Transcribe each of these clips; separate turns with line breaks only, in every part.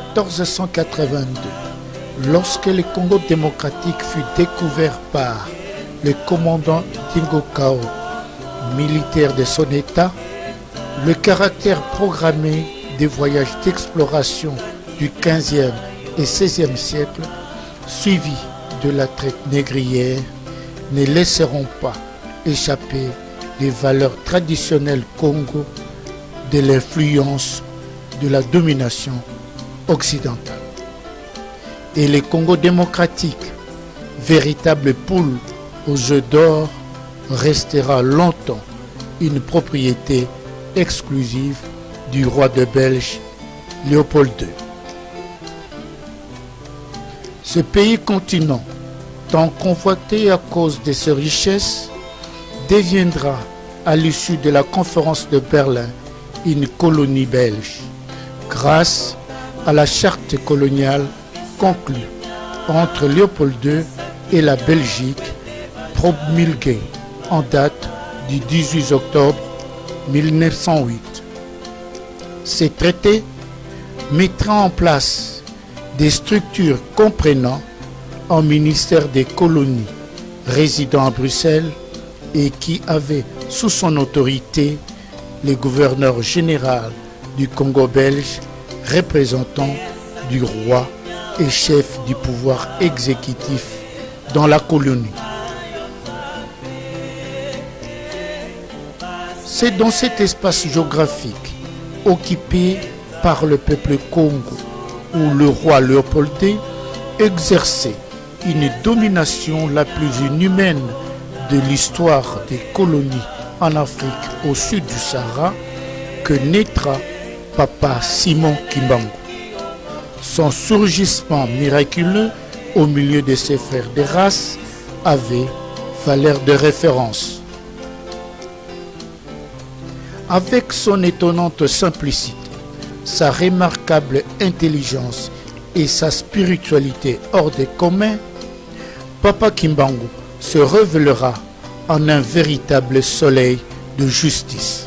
1482, lorsque le Congo démocratique fut découvert par le commandant Dingo Kao, militaire de son État, le caractère programmé des voyages d'exploration du XVe et XVIe siècle, suivis de la traite négrière, ne laisseront pas échapper les valeurs traditionnelles Congo de l'influence de la domination occidentale. Et le Congo démocratique, véritable poule aux œufs d'or, restera longtemps une propriété exclusive du roi de Belge Léopold II. Ce pays continent, tant convoité à cause de ses richesses, deviendra à l'issue de la conférence de Berlin une colonie belge, grâce à la charte coloniale conclue entre Léopold II et la Belgique, promulguée en date du 18 octobre 1908. Ces traités mettra en place des structures comprenant un ministère des colonies résidant à Bruxelles et qui avait sous son autorité le gouverneur général du Congo belge, représentant du roi et chef du pouvoir exécutif dans la colonie. C'est dans cet espace géographique occupé par le peuple Congo où le roi Léopold II exerçait une domination la plus inhumaine de l'histoire des colonies en Afrique au sud du Sahara que naîtra Papa Simon Kimbangu. Son surgissement miraculeux au milieu de ses frères de race avait valeur de référence. Avec son étonnante simplicité, sa remarquable intelligence et sa spiritualité hors des communs, Papa Kimbangu se révélera en un véritable soleil de justice,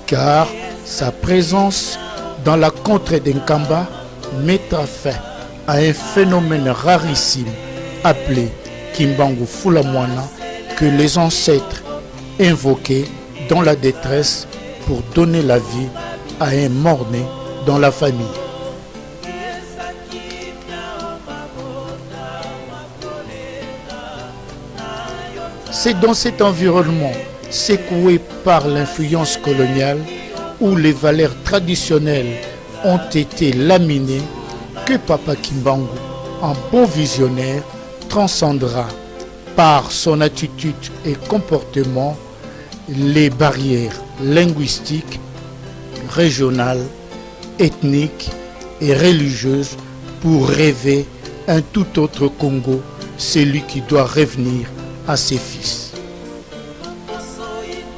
car sa présence dans la contrée d'Nkamba mettra fin à un phénomène rarissime appelé Kimbangu Fulamwana que les ancêtres invoquaient dans la détresse pour donner la vie à un mort-né dans la famille. C'est dans cet environnement secoué par l'influence coloniale où les valeurs traditionnelles ont été laminées que Papa Kimbangu, en bon visionnaire, transcendra par son attitude et comportement les barrières linguistiques, régionales, ethniques et religieuses pour rêver un tout autre Congo, celui qui doit revenir à ses fils.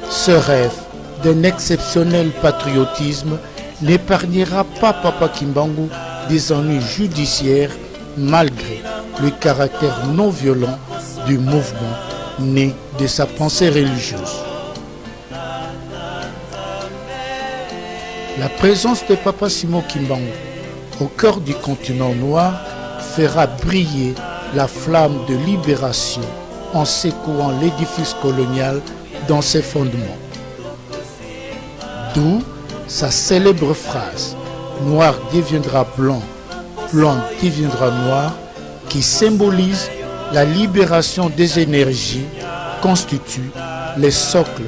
Ce rêve d'un exceptionnel patriotisme n'épargnera pas Papa Kimbangu des ennuis judiciaires malgré le caractère non violent du mouvement né de sa pensée religieuse. La présence de Papa Simon Kimbangu au cœur du continent noir fera briller la flamme de libération en secouant l'édifice colonial dans ses fondements. D'où sa célèbre phrase « Noir deviendra blanc, blanc deviendra noir » qui symbolise la libération des énergies constitue le socle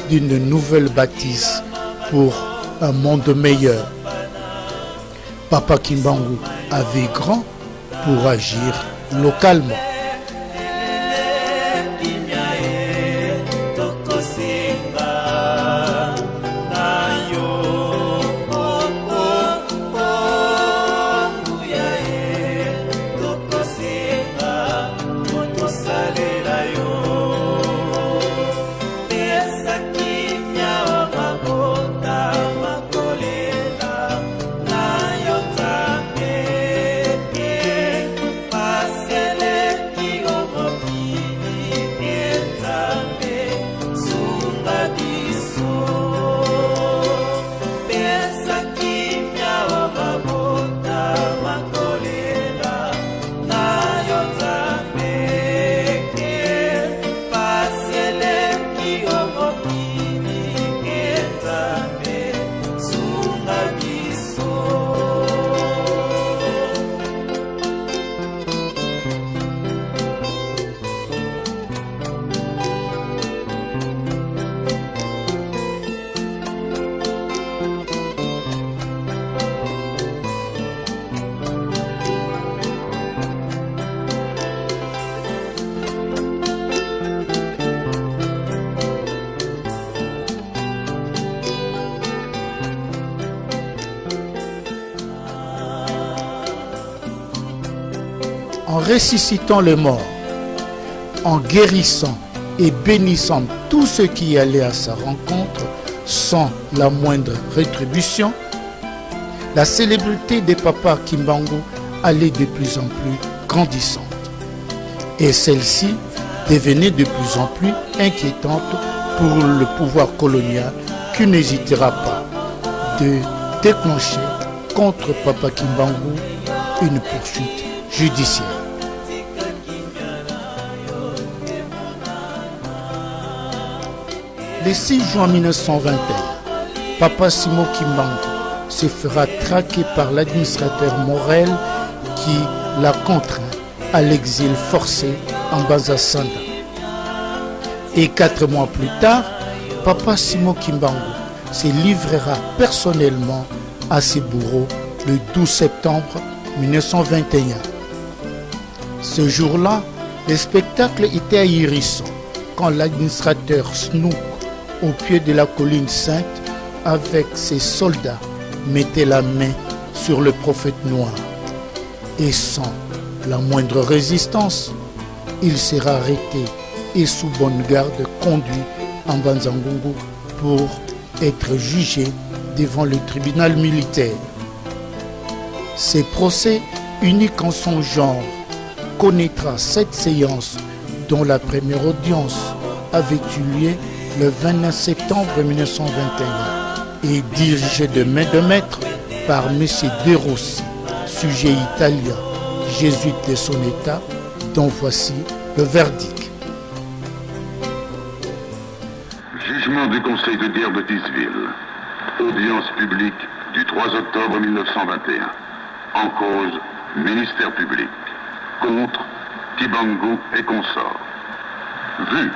d'une nouvelle bâtisse pour un monde meilleur. Papa Kimbangu avait grand pour agir localement. en ressuscitant les morts, en guérissant et bénissant tous ceux qui allaient à sa rencontre sans la moindre rétribution, la célébrité des papas Kimbangu allait de plus en plus grandissante. Et celle-ci devenait de plus en plus inquiétante pour le pouvoir colonial qui n'hésitera pas de déclencher contre Papa Kimbangu une poursuite judiciaire. Le 6 juin 1921, Papa Simon Kimbangu se fera traquer par l'administrateur Morel qui l'a contraint à l'exil forcé en Bazasanda. Et 4 mois plus tard, Papa Simon Kimbangu se livrera personnellement à ses bourreaux le 12 septembre 1921. Ce jour-là, le spectacle était ahurissant quand l'administrateur Snook, au pied de la colline sainte, avec ses soldats, mettait la main sur le prophète noir. Et sans la moindre résistance, il sera arrêté et sous bonne garde conduit en Banzangungu pour être jugé devant le tribunal militaire. Ce procès, unique en son genre, connaîtra 7 séances dont la première audience avait eu lieu le 29 septembre 1921 et dirigée de main de maître par M. De Rossi, sujet italien, jésuite de son état, dont voici le verdict.
Jugement du Conseil de guerre de Tisville. Audience publique du 3 octobre 1921. En cause, ministère public. Contre, Kimbangu et consorts. Vu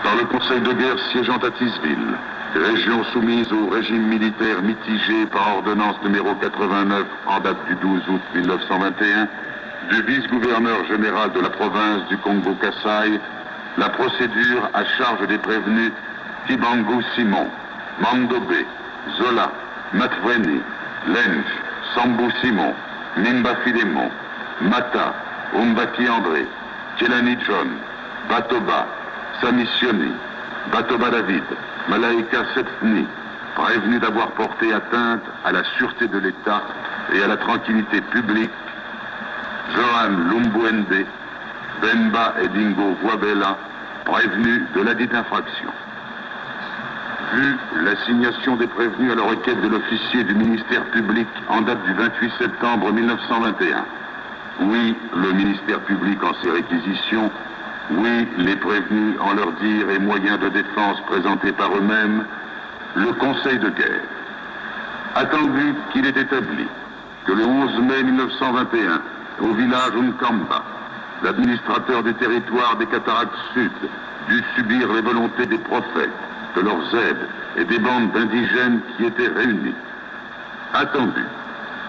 par le Conseil de guerre siégeant à Tisville, région soumise au régime militaire mitigé par ordonnance numéro 89 en date du 12 août 1921, du vice-gouverneur général de la province du Congo-Kassai, la procédure à charge des prévenus Kimbangu Simon, Mandobé, Zola, Matweni, Lenj, Sambou Simon, Nimba Filemon, Mata, Umbaki André, Kelani John, Batoba, Samissioni, Batoba David, Malaika Setfni, prévenus d'avoir porté atteinte à la sûreté de l'État et à la tranquillité publique, Johan Lumbuende, Bemba et Dingo Wabela, prévenus de la dite infraction. Vu l'assignation des prévenus à la requête de l'officier du ministère public en date du 28 septembre 1921. Oui, le ministère public en ses réquisitions. Oui, les prévenus en leur dire et moyens de défense présentés par eux-mêmes. Le Conseil de guerre. Attendu qu'il est établi que le 11 mai 1921, au village Unkamba, l'administrateur du territoire des Cataractes Sud dut subir les volontés des prophètes, de leurs aides et des bandes d'indigènes qui étaient réunis. Attendu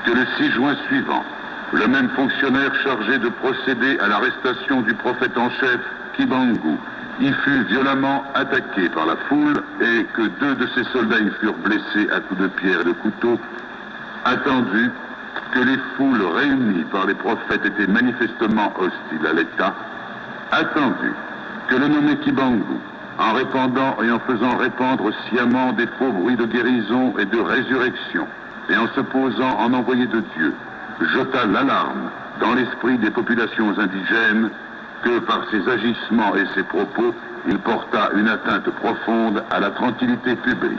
que le 6 juin suivant, le même fonctionnaire chargé de procéder à l'arrestation du prophète en chef, Kimbangu, y fut violemment attaqué par la foule et que 2 de ses soldats y furent blessés à coups de pierre et de couteau. Attendu que les foules réunies par les prophètes étaient manifestement hostiles à l'État. Attendu que le nommé Kimbangu, en répandant et en faisant répandre sciemment des faux bruits de guérison et de résurrection, et en se posant en envoyé de Dieu, jeta l'alarme dans l'esprit des populations indigènes que par ses agissements et ses propos, il porta une atteinte profonde à la tranquillité publique.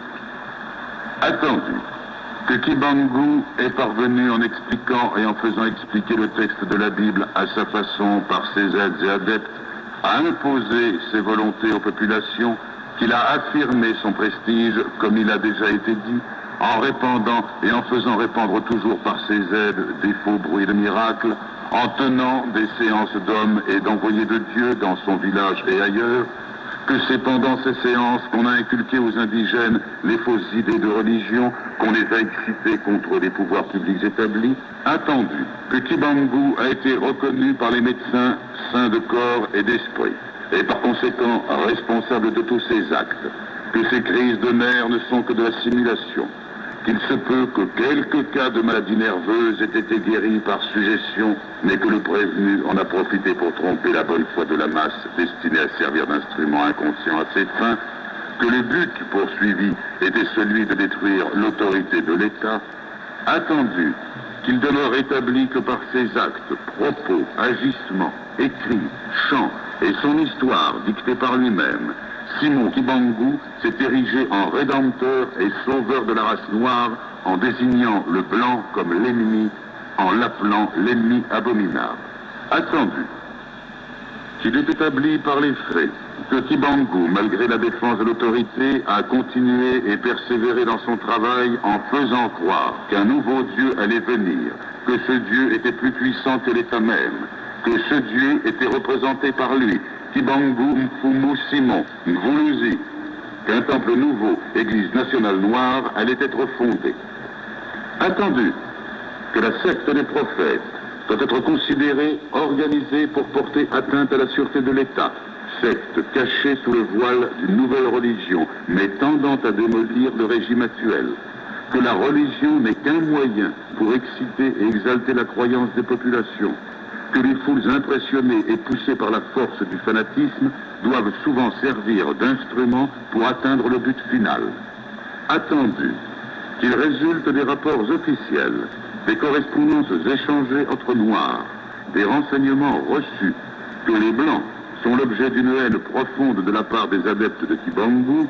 Attendu que Kimbangu est parvenu en expliquant et en faisant expliquer le texte de la Bible à sa façon par ses aides et adeptes, à imposer ses volontés aux populations, qu'il a affirmé son prestige, comme il a déjà été dit, en répandant et en faisant répandre toujours par ses aides des faux bruits de miracles, en tenant des séances d'hommes et d'envoyés de Dieu dans son village et ailleurs, que c'est pendant ces séances qu'on a inculqué aux indigènes les fausses idées de religion, qu'on les a excitées contre les pouvoirs publics établis, attendu que Kimbangu a été reconnu par les médecins saints de corps et d'esprit, et par conséquent responsable de tous ses actes, que ces crises de nerfs ne sont que de la simulation, qu'il se peut que quelques cas de maladie nerveuse aient été guéris par suggestion, mais que le prévenu en a profité pour tromper la bonne foi de la masse destinée à servir d'instrument inconscient à ses fins, que le but poursuivi était celui de détruire l'autorité de l'État, attendu qu'il demeure établi que par ses actes, propos, agissements, écrits, chants et son histoire dictée par lui-même, Simon Kibangu s'est érigé en rédempteur et sauveur de la race noire en désignant le blanc comme l'ennemi, en l'appelant l'ennemi abominable. Attendu qu'il est établi par les faits que Kibangu, malgré la défense de l'autorité, a continué et persévéré dans son travail en faisant croire qu'un nouveau Dieu allait venir, que ce Dieu était plus puissant que l'État même, que ce Dieu était représenté par lui, Kibangu Mfumu Simon Mvuluzi, qu'un temple nouveau, Église nationale noire, allait être fondé. Attendu que la secte des prophètes doit être considérée, organisée pour porter atteinte à la sûreté de l'État, secte cachée sous le voile d'une nouvelle religion, mais tendant à démolir le régime actuel, que la religion n'est qu'un moyen pour exciter et exalter la croyance des populations, que les foules impressionnées et poussées par la force du fanatisme doivent souvent servir d'instrument pour atteindre le but final. Attendu qu'il résulte des rapports officiels, des correspondances échangées entre Noirs, des renseignements reçus, que les Blancs sont l'objet d'une haine profonde de la part des adeptes de Kibangu,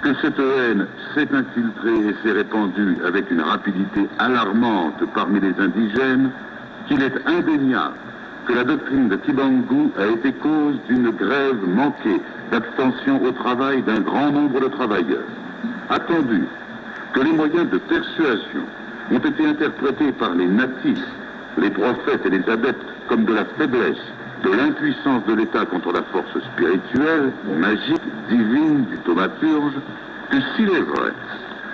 que cette haine s'est infiltrée et s'est répandue avec une rapidité alarmante parmi les indigènes, qu'il est indéniable que la doctrine de Kibangu a été cause d'une grève manquée d'abstention au travail d'un grand nombre de travailleurs. Attendu que les moyens de persuasion ont été interprétés par les natifs, les prophètes et les adeptes comme de la faiblesse, de l'impuissance de l'État contre la force spirituelle, magique, divine du thaumaturge, que s'il est vrai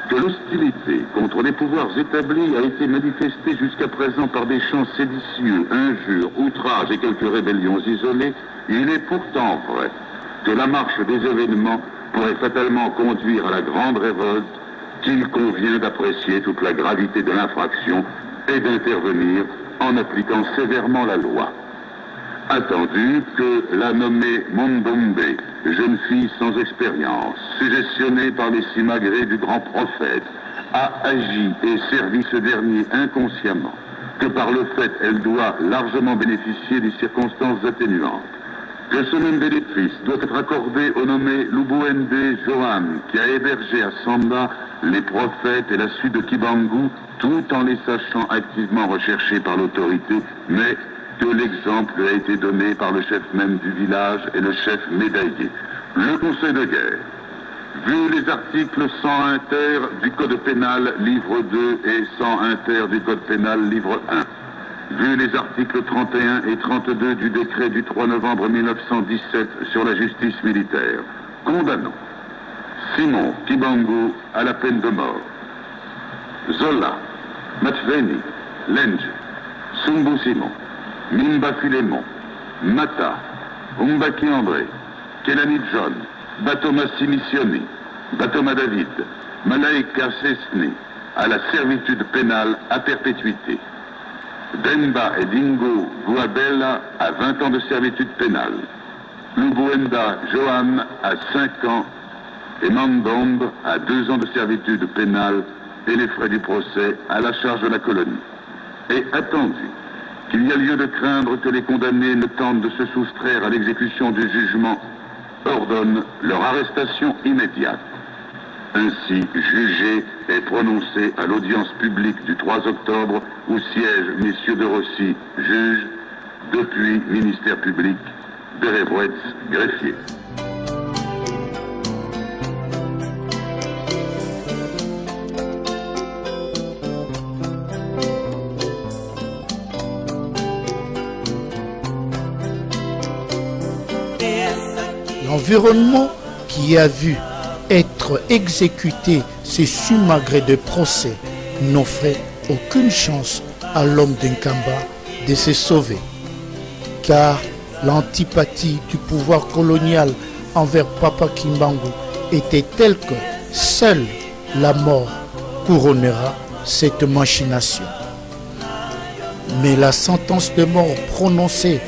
que l'hostilité contre les pouvoirs établis a été manifestée jusqu'à présent par des chants séditieux, injures, outrages et quelques rébellions isolées, il est pourtant vrai que la marche des événements pourrait fatalement conduire à la grande révolte, qu'il convient d'apprécier toute la gravité de l'infraction et d'intervenir en appliquant sévèrement la loi. Attendu que la nommée Mondombe, jeune fille sans expérience, suggestionnée par les simagrées du grand prophète, a agi et servi ce dernier inconsciemment, que par le fait elle doit largement bénéficier des circonstances atténuantes, que ce même bénéfice doit être accordé au nommé Lubuende Johan, qui a hébergé à Samba les prophètes et la suite de Kibangu, tout en les sachant activement recherchés par l'autorité, mais que l'exemple lui a été donné par le chef même du village et le chef médaillé. Le Conseil de guerre, vu les articles 101 ter du Code pénal, livre 2, et 101 ter du Code pénal, livre 1, vu les articles 31 et 32 du décret du 3 novembre 1917 sur la justice militaire, condamnons Simon Kibangu à la peine de mort. Zola, Matveni, Lenge, Sumbu Simon, Mimba Philémon, Mata, Umbaki André, Kelani John, Batoma Simissioni, Batoma David, Malaika Sesni, à la servitude pénale à perpétuité. Demba et Dingo Guabella à 20 ans de servitude pénale. Lubuenda Johan à 5 ans et Mandombe à 2 ans de servitude pénale et les frais du procès à la charge de la colonie. Et attendu qu'il y a lieu de craindre que les condamnés ne tentent de se soustraire à l'exécution du jugement, ordonne leur arrestation immédiate. Ainsi jugé et prononcé à l'audience publique du 3 octobre où siègent messieurs de Rossi, juges, depuis ministère public, Berevretz, greffier.
L'environnement qui a vu être exécuté ces sumagrés de procès n'offrait aucune chance à l'homme d'Nkamba de se sauver, car l'antipathie du pouvoir colonial envers Papa Kimbangu était telle que seule la mort couronnera cette machination. Mais la sentence de mort prononcée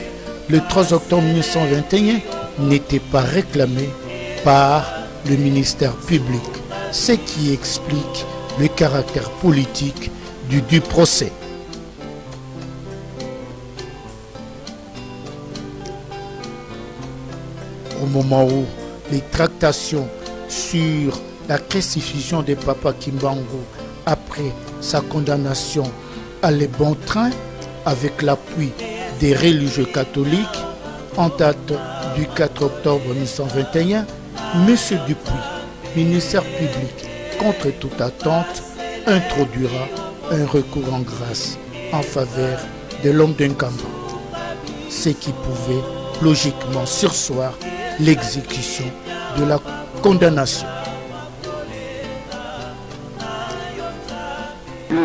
le 3 octobre 1921 n'était pas réclamée par le ministère public, ce qui explique le caractère politique du procès. Au moment où les tractations sur la restitution de Papa Kimbangu après sa condamnation allaient bon train avec l'appui des religieux catholiques, en date du 4 octobre 1921, M. Dupuis, ministère public, contre toute attente, introduira un recours en grâce en faveur de l'homme d'Nkamba, ce qui pouvait logiquement surseoir l'exécution de la condamnation.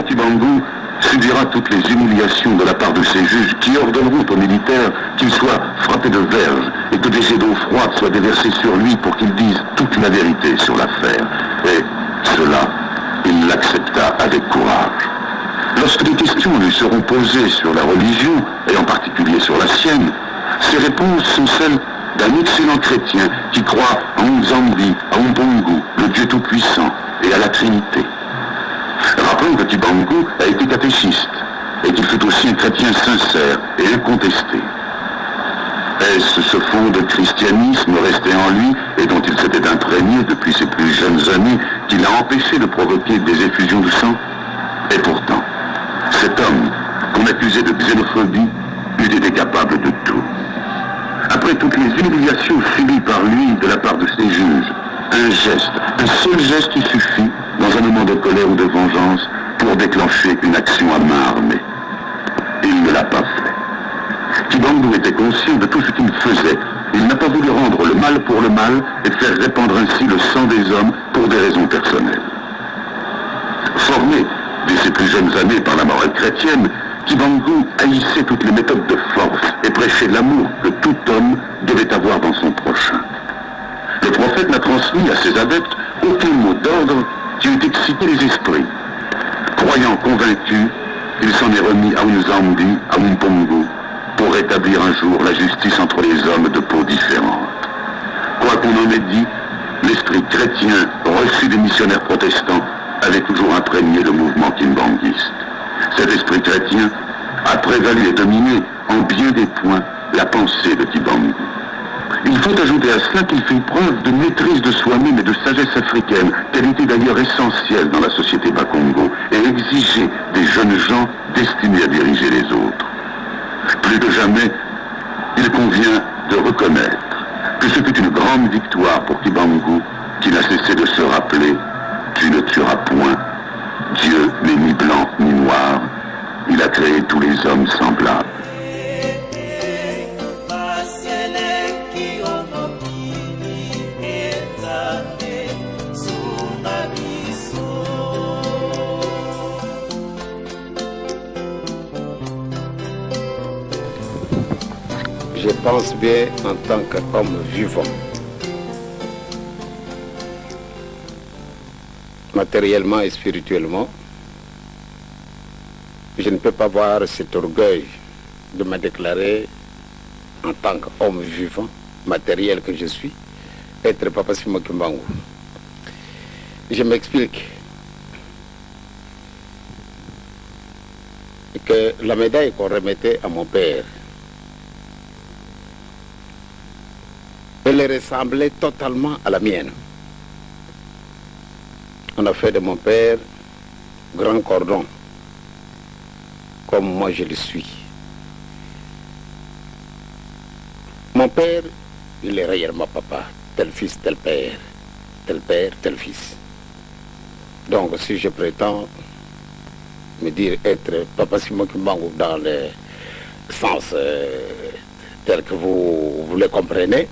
Kimbangu subira toutes les humiliations de la part de ces juges qui ordonneront aux militaires qu'il soit frappé de verge et que des jets d'eau froide soient déversés sur lui pour qu'il dise toute la vérité sur l'affaire. Et cela, il l'accepta avec courage. Lorsque des questions lui seront posées sur la religion, et en particulier sur la sienne, ses réponses sont celles d'un excellent chrétien qui croit en Nzambi, à Mbongo, le Dieu Tout-Puissant, et à la Trinité. Rappelons que Kimbangu a été catéchiste et qu'il fut aussi un chrétien sincère et incontesté. Est-ce ce fond de christianisme resté en lui et dont il s'était imprégné depuis ses plus jeunes années qui l'a empêché de provoquer des effusions de sang? Et pourtant, cet homme qu'on accusait de xénophobie eût été capable de tout. Après toutes les humiliations subies par lui de la part de ses juges, un seul geste qui suffit dans un moment de colère ou de vengeance pour déclencher une action à main armée. Il ne l'a pas fait. Kimbangu était conscient de tout ce qu'il faisait. Il n'a pas voulu rendre le mal pour le mal et faire répandre ainsi le sang des hommes pour des raisons personnelles. Formé dès ses plus jeunes années par la morale chrétienne, Kimbangu haïssait toutes les méthodes de force et prêchait l'amour que tout homme devait avoir dans son prochain. Le prophète n'a transmis à ses adeptes aucun mot d'ordre qui eût excité les esprits. Croyant convaincu, il s'en est remis à Nzambi, à Mbongo, pour rétablir un jour la justice entre les hommes de peau différente. Quoi qu'on en ait dit, l'esprit chrétien reçu des missionnaires protestants avait toujours imprégné le mouvement kimbanguiste. Cet esprit chrétien a prévalu et dominé en bien des points la pensée de Kimbangu. Il faut ajouter à cela qu'il fait preuve de maîtrise de soi-même et de sagesse africaine, qualité d'ailleurs essentielle dans la société Bakongo, et exigée des jeunes gens destinés à diriger les autres. Plus que jamais, il convient de reconnaître que ce fut une grande victoire pour Kimbangu, qui n'a cessé de se rappeler « Tu ne tueras point, Dieu n'est ni blanc ni noir, il a créé tous les hommes semblables. »
Je pense bien en tant qu'homme vivant. Matériellement et spirituellement, je ne peux pas avoir cet orgueil de me déclarer en tant qu'homme vivant, matériel que je suis, être Papa Simon Kimbangu. Je m'explique. Que la médaille qu'on remettait à mon père, elle ressemblait totalement à la mienne. On a fait de mon père grand cordon, comme moi je le suis. Mon père, il est réellement papa, tel fils, tel père, tel fils. Donc si je prétends me dire être Papa Simon Kimbangu dans le sens tel que vous le comprenez,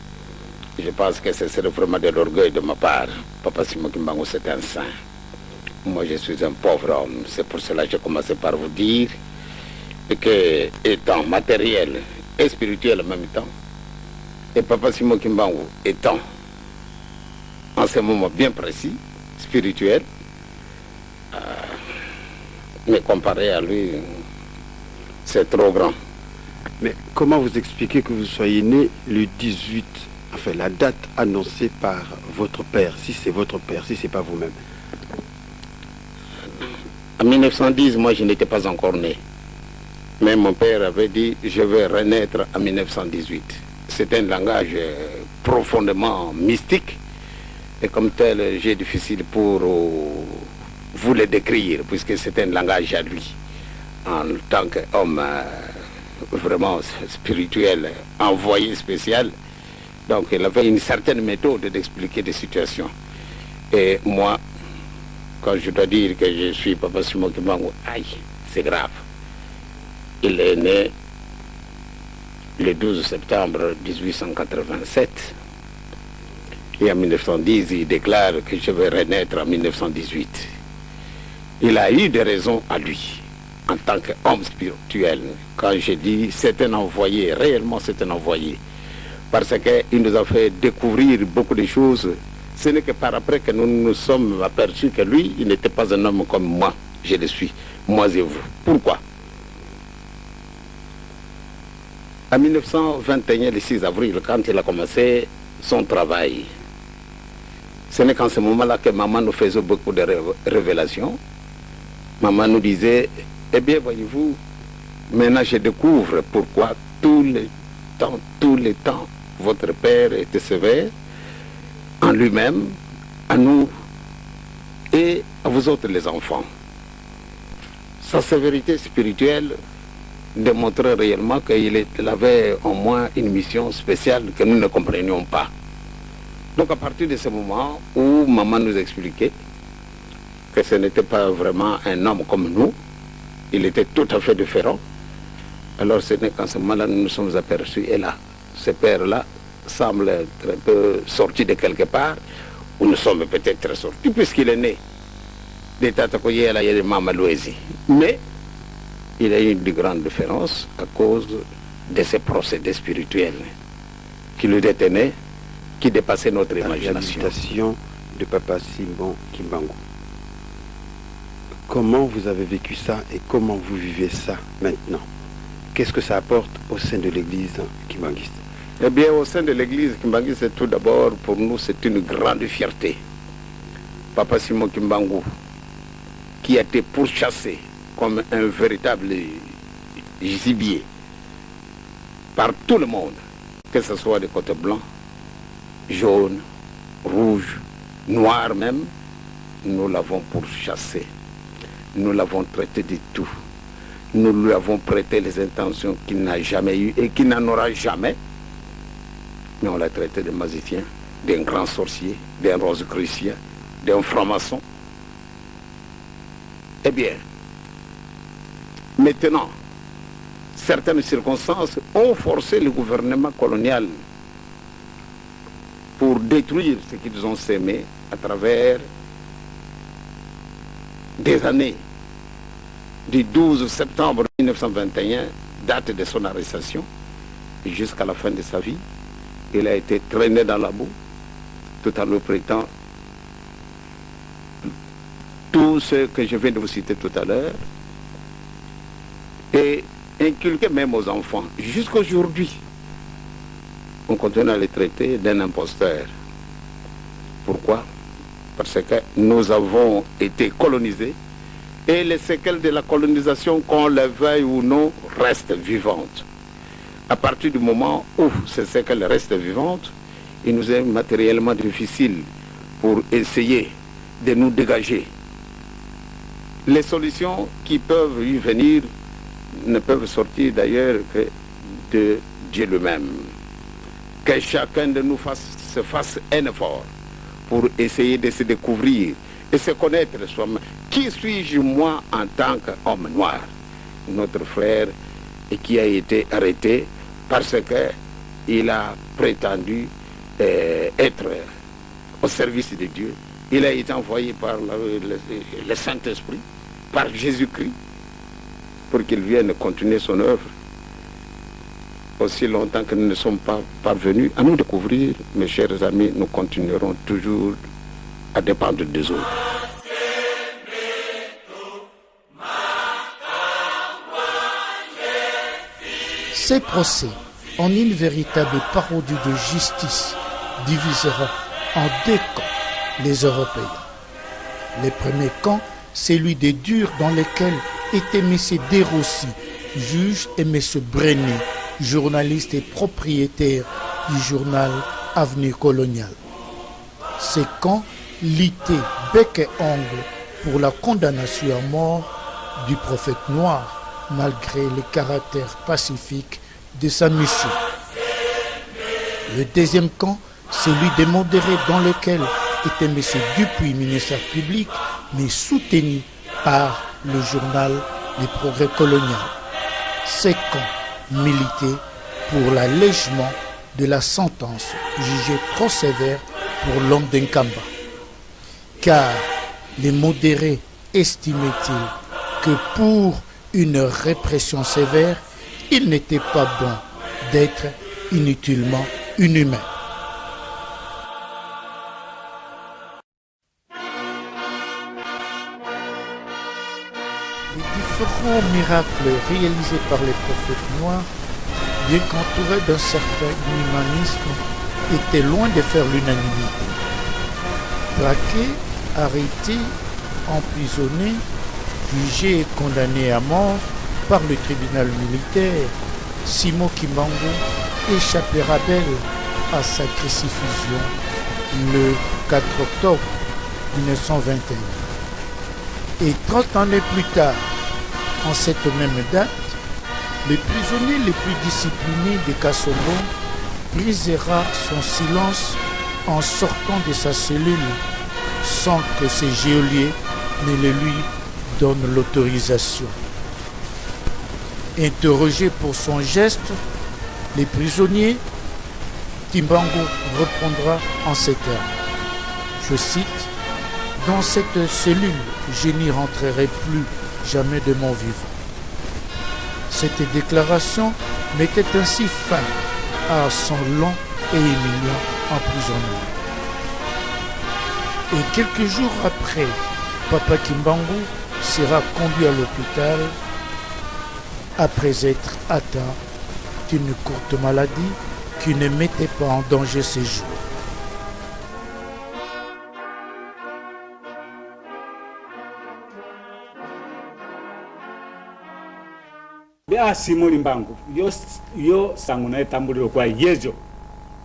je pense que c'est vraiment de l'orgueil de ma part. Papa Simon Kimbangu, c'est un saint. Moi, je suis un pauvre homme. C'est pour cela que j'ai commencé par vous dire que, étant matériel et spirituel en même temps, et Papa Simon Kimbangu étant, en ce moment bien précis, spirituel, Mais comparé à lui, c'est trop grand.
Mais comment vous expliquez que vous soyez né le 18, enfin la date annoncée par votre père, si c'est votre père, si c'est pas vous-même?
En 1910, moi je n'étais pas encore né. Mais mon père avait dit, je vais renaître en 1918. C'est un langage profondément mystique. Et comme tel, j'ai difficile pour vous le décrire, puisque c'est un langage à lui. En tant qu'homme vraiment spirituel, envoyé spécial. Donc il avait une certaine méthode d'expliquer des situations. Et moi, quand je dois dire que je suis Papa Simon Kimbangu, aïe, c'est grave. Il est né le 12 septembre 1887. Et en 1910, il déclare que je vais renaître en 1918. Il a eu des raisons à lui, en tant qu'homme spirituel. Quand je dis c'est un envoyé, réellement c'est un envoyé. Parce qu'il nous a fait découvrir beaucoup de choses. Ce n'est que par après que nous nous sommes aperçus que lui, il n'était pas un homme comme moi. Je le suis, moi et vous. Pourquoi? En 1921, le 6 avril, quand il a commencé son travail, ce n'est qu'en ce moment-là que maman nous faisait beaucoup de révélations. Maman nous disait, eh bien, voyez-vous, maintenant je découvre pourquoi tout le temps, votre père était sévère en lui-même, à nous et à vous autres les enfants. Sa sévérité spirituelle démontrait réellement qu'il avait au moins une mission spéciale que nous ne comprenions pas. Donc à partir de ce moment où maman nous expliquait que ce n'était pas vraiment un homme comme nous, il était tout à fait différent, alors ce n'est qu'en ce moment-là nous nous sommes aperçus, et là, ce père-là semble être un peu sorti de quelque part, ou nous sommes peut-être sortis, puisqu'il est né de Tatakoye à la Mamalouézi. Mais il a eu une grande différence à cause de ces procédés spirituels qui le détenaient, qui dépassaient notre imagination.
La réhabilitation de Papa Simon Kimbangu. Comment vous avez vécu ça et comment vous vivez ça maintenant? Qu'est-ce que ça apporte au sein de l'église kimbanguiste?
Eh bien, au sein de l'église kimbanguiste, tout d'abord, pour nous, c'est une grande fierté. Papa Simon Kimbangu, qui a été pourchassé comme un véritable gibier par tout le monde, que ce soit des côtés blancs, jaunes, rouges, noirs même, nous l'avons pourchassé. Nous l'avons traité de tout. Nous lui avons prêté les intentions qu'il n'a jamais eues et qu'il n'en aura jamais. Mais on l'a traité de magicien, d'un grand sorcier, d'un rosicrucien, d'un franc-maçon. Eh bien, maintenant, certaines circonstances ont forcé le gouvernement colonial pour détruire ce qu'ils ont sémé à travers des années. Du 12 septembre 1921, date de son arrestation, jusqu'à la fin de sa vie, il a été traîné dans la boue, tout en nous prêtant tout ce que je viens de vous citer tout à l'heure, et inculqué même aux enfants. Jusqu'aujourd'hui, on continue à les traiter d'un imposteur. Pourquoi? Parce que nous avons été colonisés et les séquelles de la colonisation, qu'on le veuille ou non, restent vivantes. À partir du moment où ces séquelles restent vivantes, il nous est matériellement difficile pour essayer de nous dégager. Les solutions qui peuvent y venir ne peuvent sortir d'ailleurs que de Dieu lui-même. Que chacun de nous se fasse un effort pour essayer de se découvrir et se connaître soi-même. Qui suis-je moi en tant qu'homme noir? Notre frère, et qui a été arrêté parce qu'il a prétendu être au service de Dieu. Il a été envoyé par le Saint-Esprit, par Jésus-Christ, pour qu'il vienne continuer son œuvre. Aussi longtemps que nous ne sommes pas parvenus à nous découvrir, mes chers amis, nous continuerons toujours à dépendre des autres.
Ces procès, en une véritable parodie de justice, divisera en deux camps les Européens. Le premier camp, celui des durs dans lequel étaient M. Desrossi, juge, et M. Brenny, journaliste et propriétaire du journal Avenir Colonial. Ces camps luttaient bec et ongle pour la condamnation à mort du prophète noir, malgré le caractère pacifique de sa mission. Le deuxième camp, celui des modérés dans lequel était M. Dupuis, ministère public, mais soutenu par le journal Les Progrès colonial. Ces camps militaient pour l'allègement de la sentence jugée trop sévère pour l'homme d'Nkamba. Car les modérés estimaient-ils que pour une répression sévère, il n'était pas bon d'être inutilement inhumain. Les différents miracles réalisés par les prophètes noirs, bien qu'entourés d'un certain humanisme, étaient loin de faire l'unanimité. Braqués, arrêtés, emprisonnés, jugés et condamnés à mort par le tribunal militaire, Simon Kimbangu échappera belle à sa crucifixion le 4 octobre 1921. Et 30 années plus tard, en cette même date, le prisonnier le plus discipliné de Kasongo brisera son silence en sortant de sa cellule sans que ses geôliers ne le lui donnent l'autorisation. Interrogé pour son geste, les prisonniers, Kimbangu répondra en ces termes. Je cite, « Dans cette cellule, je n'y rentrerai plus jamais de mon vivant. » Cette déclaration mettait ainsi fin à son long et humiliant emprisonnement. Et quelques jours après, Papa Kimbangu sera conduit à l'hôpital après être atteint d'une courte maladie qui ne mettait pas en danger ses jours.
Simoni Mbangu yo sangu na tambuliro kwa yejo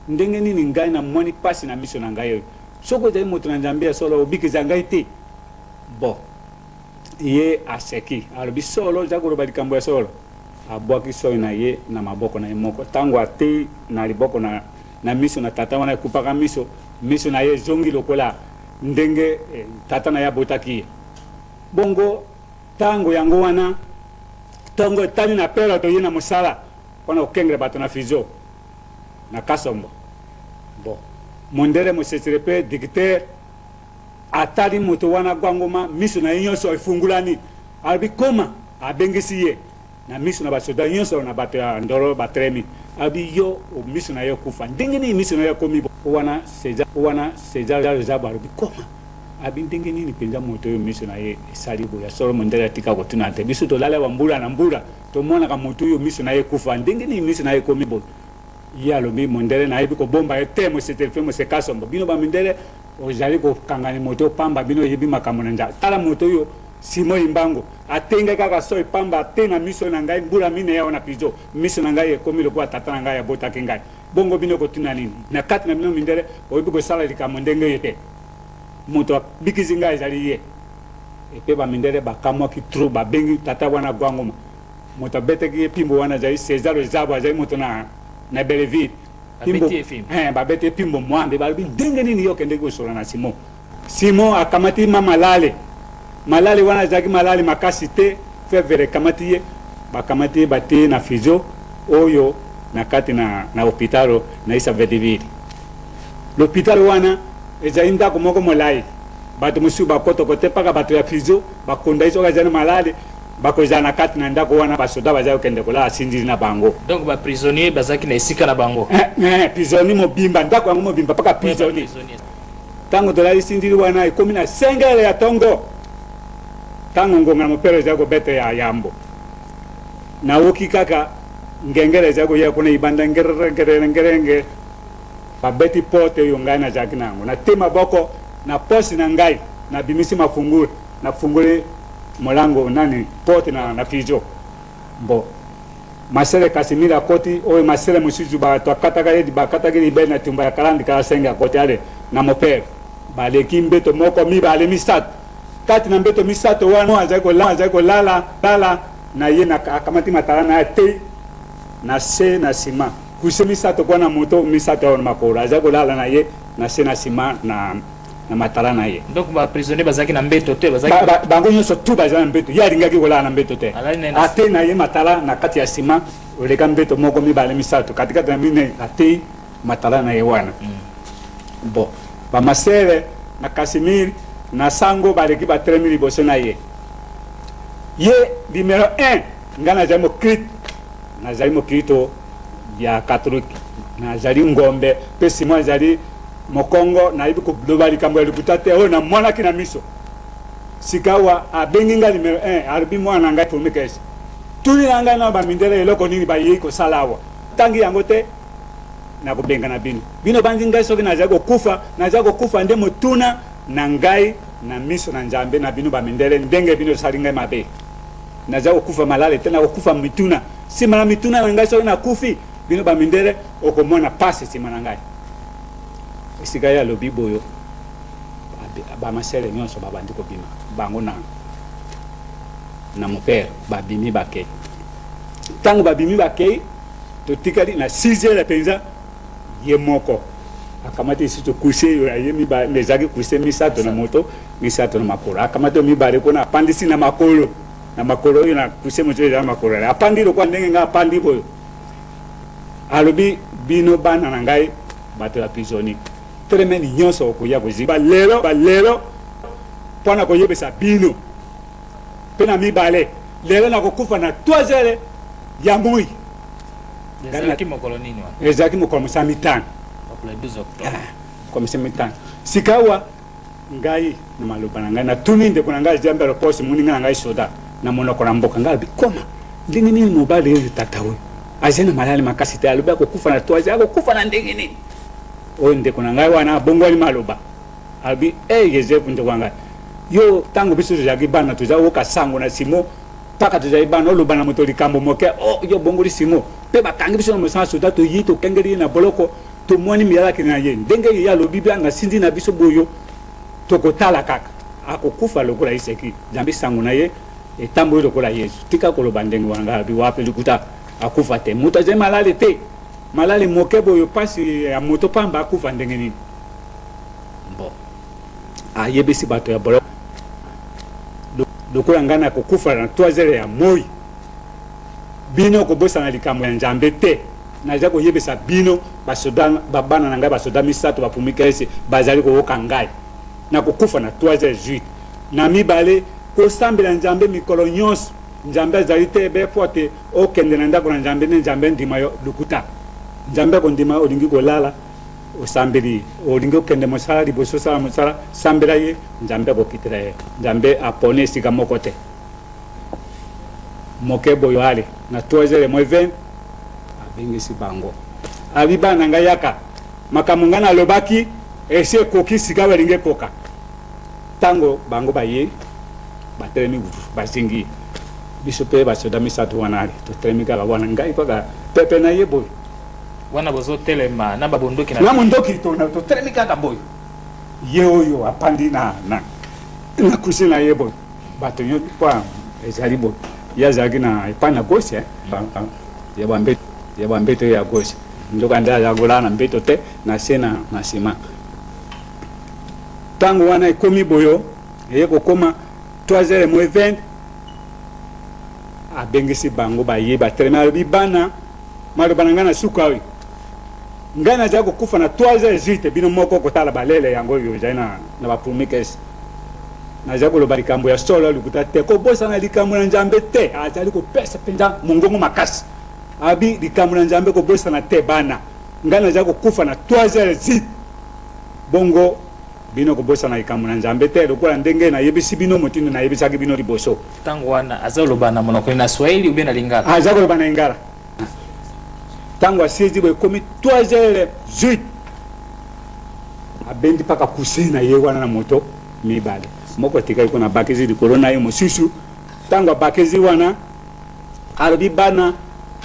ndenge nini ngai na moni pasi na mission na ngai soko zai moto na njambia solo obikiza ngai te bo ye aseki alobi solo zakuro balikambo ya solo abwaki so na ye na maboko na moko tango ate na liboko na mission na tata wana kupaka mission na ye zongi lokola ndenge tata na ya botaki bongo tango yango wana tango tani na pera to yena musala kona okengre bato na fizo na Kasombo bo mondere mosesirepe dictateur atali moto wana gwangoma miso na nyonso ifungulani albi koma abengisi ye na miso na basoda nyonso na bato ya ndoro batremi abi yo o miso na yo kufa ndenge ni miso na yo komi wana seja zaba albi koma abi ndenge ni penza moto yo miso na ye salibo ya solo mondere tika ko tunate biso to lala wa mbula na mbula to mona ka moto yo miso na ye kufa ndenge ni miso na ye komi bo ya lobi mondere na yebi ko bomba etemo setelfemo se Kasombo bino ba mindere ozali ko kangani moto pamba bino yebi makamona nja tala moto yo Simon Imbango atenga kaka so pamba tena miso na ngai mbula mine ya ona pizo miso na ngai ekomi lokwa tata na ngai ya bota kengai bongo bino ko tuna nini na kati na bino mindere oyebi ko sala likamo ndenge yete moto bikizinga ezali ye epe ba mindere bakamwa ki tro ba bengi tata wana gwangoma moto beteki pimbo wana jai Cesar Zabo jai moto na Belleville pimbo ba bete pimbo mwambe ba ndenge nini yo kende ko sola na Simon akamati malale wana zaki malale makasi te fevere kamati ye bakamati bate na fizo oyo na kati na hopitalo na isa Belleville l'hôpital wana ezainda ko moko molai bato musu bakoto kote paka bato ya fizo bakonda iso ka jana malale bakoza na kati na ndako wana basoda baza kende kola asindi na bango
donc ba prisonnier bazaki na esika na bango
prisonnier mobimba ndako yango mobimba paka prisonnier tango dola isindi wana ikomi na sengele ya tongo tango ngonga mopero za ko bete ya yambo na woki kaka ngengere jago ya kuna ibanda ngere babeti pote yo ngai na jaki nango na tema boko na posi na ngai na bimisi mafungule na fungule molango nani pote na fijo bo masere kasimira koti o masere musiju ba to katagari di ba katagari be na tumba kalandi kala senga koti ale na moper ba le kimbeto moko mi ba le misat kati na mbeto misato wana ajago lala na ye na kamati matala na te na se na sima kuse misato kwa na moto misato on makora ajago lala na ye na se na sima na matala na ye
donc ba prisonnier bazaki na mbeto te bazaki
bango nyoso tu baza na mbeto ya ringaki kola na mbeto te ate na ye matala na kati ya sima oleka mbeto moko mibale misato katikati na mine ate matala na ye wana bo ba masere na Casimir na sango baleki ba 3000 liboso na ye numéro 1 ngana jamo crit na zalimo crito ya catholique na zali ngombe pe simo zali mokongo na ibi ko global kambo lukutate o na mwana kina miso sikawa abenginga numéro 1 arbi mwana ngai pour mekes tuni nanga na ba mindele eloko nini ba yiko salawa tangi yango te na kubenga na bino banzi ngai soki na jago kufa nde motuna na ngai na miso na njambe na bino ba mindele ndenge bino salinga mabe na jago kufa malale tena kufa mituna sima na mituna na ngai soki na kufi bino ba mindele okomona passe sima na ngai esika ya lobi boyo ba masele nyonso ba bandi ko bima bango na mon père ba bimi ba ke tango ba bimi ba ke to tikali na 6h penza ye moko akamati sito kuse yo ayemi ba mezaki kuse misato na moto misato na makolo akamati mi bare ko na pandisi na makolo yo na kuse moto ya makolo apandi ro kwa ndenge nga apandi boyo alobi bino bana na ngai bato ya prisonnier tremeni nyonso ko ya koziba lelo pona ko yebesa bino pena mi bale lelo na ko kufa na 3h ya moi
ezaki mokolo nini wa
ezaki mokolo samitana
le 12 octobre
comme samitana sikawa ngai na maloba na ngai na tuninde kuna ngai jambelo posi muninga na ngai soda na monoko na mboka ngai bikoma ndenge nini mobali ye tata we azena malali makasi te aloba ko kufa na 3h ko kufa na ndenge nini o nde kuna ngai wana bongo ni maloba abi Joseph nde wanga yo tango biso jagi bana tuza woka sango na simo paka tuza ibana lo bana moto likambo moke yo bongo li simo pe bakangi biso na soda to yito kengeri na boloko to moni miala kina ye ndenge ya lo biblia na sindi na biso boyo to kotala kaka akokufa lokola iseki jambi sango na ye etambo lokola Yesu tika ko lo bandenge wanga bi wape likuta akufa te muta je malale te malale moke boyo pasi ya moto pamba akufa ndenge nini bon ayebisi bato ya boloko lokola ngana kokufa na 3h ya moi bino ko bosa na likambo ya Nzambe te na jako yebesa bino basoda babana na ngai basoda misato bapumikese bazali ko woka ngai na kokufa na 3h na mibale ko sambela Nzambe mikolo nyonso Nzambe azali te be pote o kende na ndako na Nzambe ne Nzambe ndima yo lukuta Nzambe ko ndima olingi ko lala o sambeli olingi kende mosala liboso sala mosala sambela ye Nzambe ko kitira ye Nzambe apone sika moko te moke boyo ale na 3h20 abengisi bango abiba na ngai yaka makamunga na lobaki ese koki sika balinge koka tango bango baye batremi basingi biso pe basoda misato wanali to tremi kala wana ngai kwa pepe na ye boyo
wana bozo telema na babondoki
na mondoki to tremi kaka boyo ye oyo apandi na kusina ye boyo bato yo kwa ezali boyo ya zagi na ipana gauche ya bambeto ya gauche ndoka nda ya golana mbeto te na sena na sima tango wana ikomi boyo ye ko koma 3h20 abengisi bango baye ba trema bibana malobana ngana sukawi ngana jako kufa na 3h bino moko kotala balele yango yo jaina na ba promikes na jako lo barikambo ya solo likuta te ko bosa na likambo na Nzambe te azali ko pesa penza mungongo makasi abi likambo na Nzambe ko bosa na te bana ngana jako kufa na 3h bongo bino ko bosa na likambo na Nzambe te lokola ndenge na yebisi bino motindo na yebisa ki bino liboso
tango wana azalo bana monoko na Swahili ubena lingala
azalo bana ingala tango asiezi boye komi 3h08 abendi mpaka kuse na ye wana na moto mibale moko tikali kuna bakezi likolo na ye mosusu tango bakezi wana alobi bana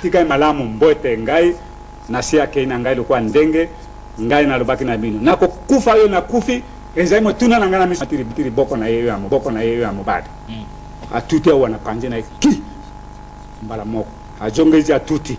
tikai malamu mbote ngai nasi yake na ngai lokwa ndenge ngai nalobaki na bino nakokufa yo nakufi ezali motuna na ngai na miso tiri boko na ye ya mobali atuti wana kanje na ki mbala moko ajongezi atuti